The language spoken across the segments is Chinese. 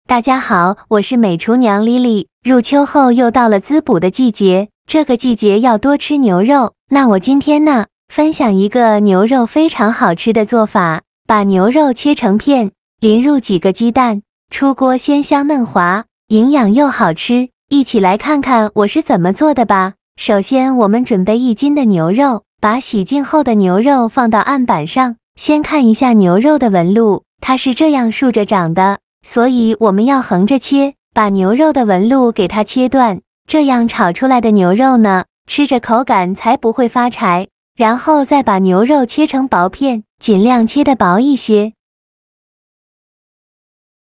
大家好，我是美厨娘莉莉。入秋后又到了滋补的季节，这个季节要多吃牛肉。那我今天呢，分享一个牛肉非常好吃的做法，把牛肉切成片，淋入几个鸡蛋，出锅鲜香嫩滑，营养又好吃。一起来看看我是怎么做的吧。首先我们准备1斤的牛肉，把洗净后的牛肉放到案板上，先看一下牛肉的纹路，它是这样竖着长的。所以我们要横着切，把牛肉的纹路给它切断，这样炒出来的牛肉呢，吃着口感才不会发柴。然后再把牛肉切成薄片，尽量切得薄一些。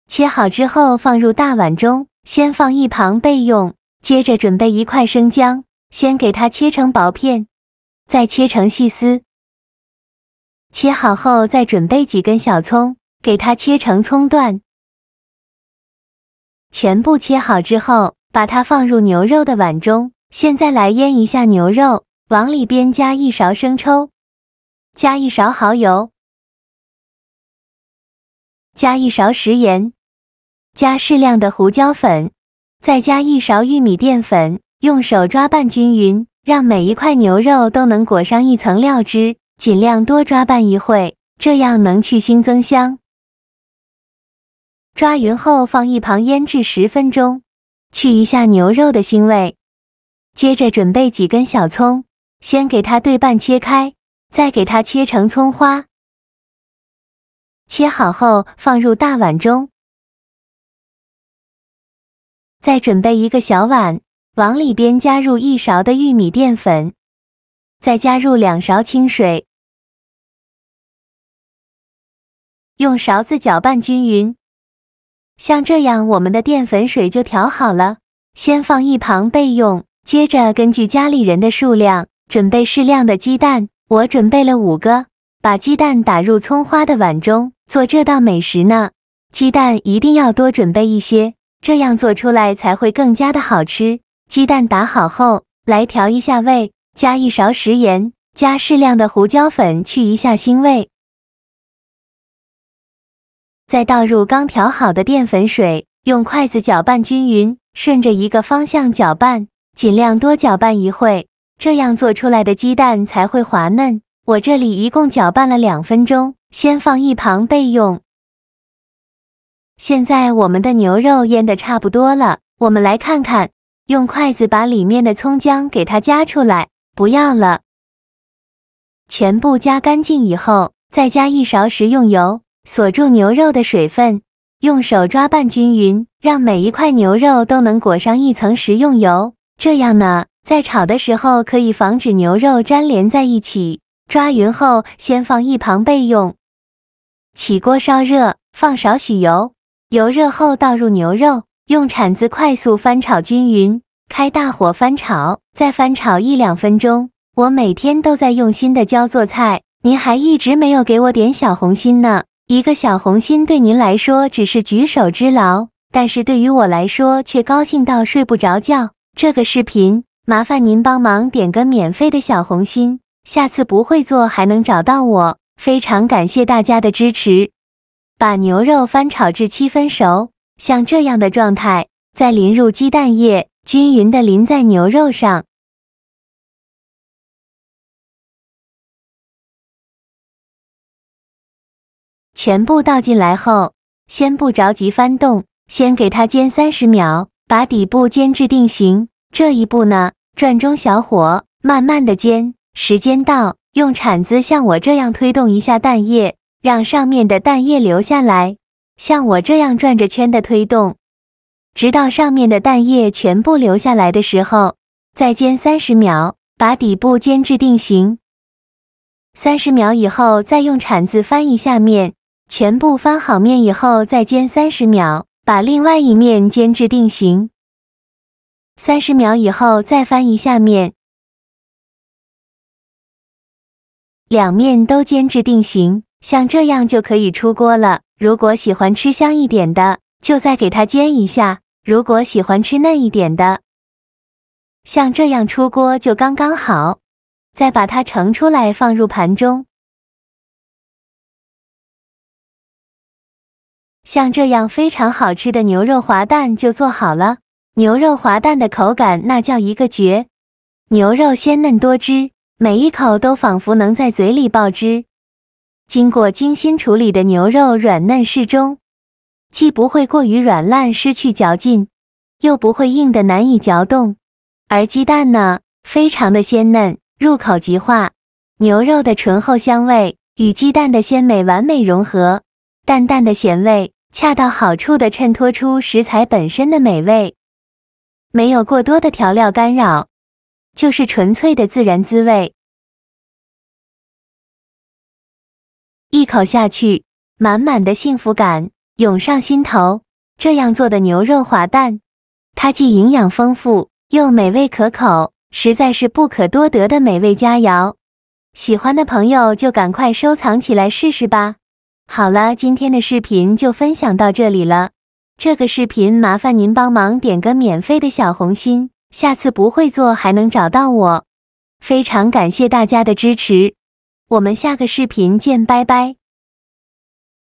切好之后放入大碗中，先放一旁备用。接着准备1块生姜，先给它切成薄片，再切成细丝。切好后再准备几根小葱，给它切成葱段。全部切好之后，把它放入牛肉的碗中。现在来腌一下牛肉，往里边加1勺生抽，加1勺蚝油，加1勺食盐，加适量的胡椒粉，再加1勺玉米淀粉，用手抓拌均匀，让每一块牛肉都能裹上一层料汁，尽量多抓拌一会，这样能去腥增香。抓匀后放一旁腌制10分钟，去一下牛肉的腥味。接着准备几根小葱，先给它对半切开，再给它切成葱花。切好后放入大碗中。再准备1个小碗，往里边加入1勺的玉米淀粉，再加入2勺清水，用勺子搅拌均匀。像这样我们的淀粉水就调好了，先放一旁备用。接着根据家里人的数量，准备适量的鸡蛋，我准备了5个，把鸡蛋打入葱花的碗中。做这道美食呢，鸡蛋一定要多准备一些，这样做出来才会更加的好吃。鸡蛋打好后，来调一下味，加1勺食盐，加适量的胡椒粉去一下腥味。再倒入刚调好的淀粉水，用筷子搅拌均匀，顺着一个方向搅拌，尽量多搅拌一会，这样做出来的鸡蛋才会滑嫩。我这里一共搅拌了2分钟，先放一旁备用。现在我们的牛肉腌得差不多了，我们来看看，用筷子把里面的葱姜给它夹出来，不要了。全部夹干净以后，再加1勺食用油，锁住牛肉的水分，用手抓拌均匀，让每一块牛肉都能裹上一层食用油。这样呢，在炒的时候可以防止牛肉粘连在一起。抓匀后，先放一旁备用。起锅烧热，放少许油，油热后倒入牛肉，用铲子快速翻炒均匀，开大火翻炒，再翻炒1-2分钟。我每天都在用心的教做菜，您还一直没有给我点小红心呢。1个小红心对您来说只是举手之劳，但是对于我来说却高兴到睡不着觉。这个视频，麻烦您帮忙点个免费的小红心，下次不会做还能找到我，非常感谢大家的支持。把牛肉翻炒至7分熟，像这样的状态，再淋入鸡蛋液，均匀的淋在牛肉上。全部倒进来后，先不着急翻动，先给它煎30秒，把底部煎至定型。这一步呢，转中小火，慢慢的煎。时间到，用铲子像我这样推动一下蛋液，让上面的蛋液流下来。像我这样转着圈的推动，直到上面的蛋液全部流下来的时候，再煎30秒，把底部煎至定型。30秒以后，再用铲子翻一下面。全部翻好面以后，再煎30秒，把另外一面煎至定型。30秒以后再翻一下面，2面都煎至定型，像这样就可以出锅了。如果喜欢吃香一点的，就再给它煎一下；如果喜欢吃嫩一点的，像这样出锅就刚刚好。再把它盛出来放入盘中。像这样非常好吃的牛肉滑蛋就做好了。牛肉滑蛋的口感那叫一个绝，牛肉鲜嫩多汁，每一口都仿佛能在嘴里爆汁。经过精心处理的牛肉软嫩适中，既不会过于软烂失去嚼劲，又不会硬得难以嚼动。而鸡蛋呢，非常的鲜嫩，入口即化，牛肉的醇厚香味与鸡蛋的鲜美完美融合，淡淡的咸味恰到好处地衬托出食材本身的美味，没有过多的调料干扰，就是纯粹的自然滋味。一口下去，满满的幸福感涌上心头。这样做的牛肉滑蛋，它既营养丰富，又美味可口，实在是不可多得的美味佳肴。喜欢的朋友就赶快收藏起来试试吧。好了，今天的视频就分享到这里了。这个视频麻烦您帮忙点个免费的小红心，下次不会做还能找到我。非常感谢大家的支持，我们下个视频见，拜拜。